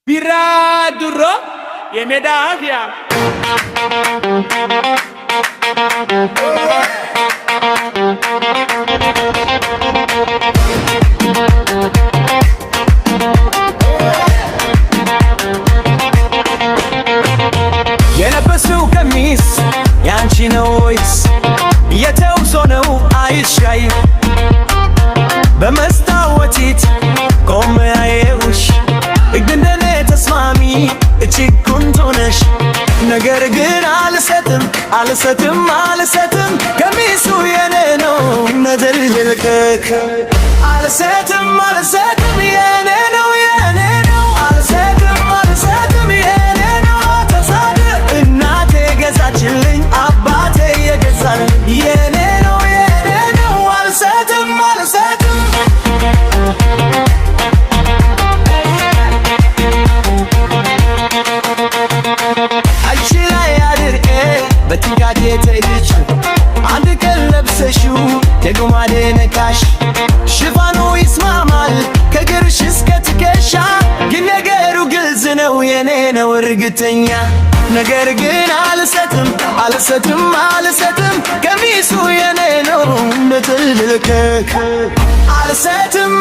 ቢራዱሮ የሜዳ አህያ የለበሰው ቀሚስ ያንቺ ነው ወይስ የተውሶ ነው አይሻይ? በመስታወቲት ቆሜ አየሁሽ እንደኔ ተስማሚ እጅግ ቆንጆ ነሽ። ነገር ግን አልሰጥም ቀሚሱ የኔ ነው ነዘር ልልቀቅ አልሰጥም የኔ ነው አልሰጥም የኔ ነው ተሳድ እናቴ ገዛችልኝ አባቴ የገዛልኝ የኔ ነው አልሰጥም አንቺ ላይ አድርቄ በትጋት የተይች አንድ ቀን ለብሰሽው ደግሞ አደነቃሽ ሽፋኑ ይስማማል ከግርሽ እስከ ትከሻ ግን ነገሩ ግልጽ ነው የኔ ነው እርግጠኛ ነገር ግን አልሰጥም ቀሚሱ የኔ ነው ልልቀቅ አልሰጥም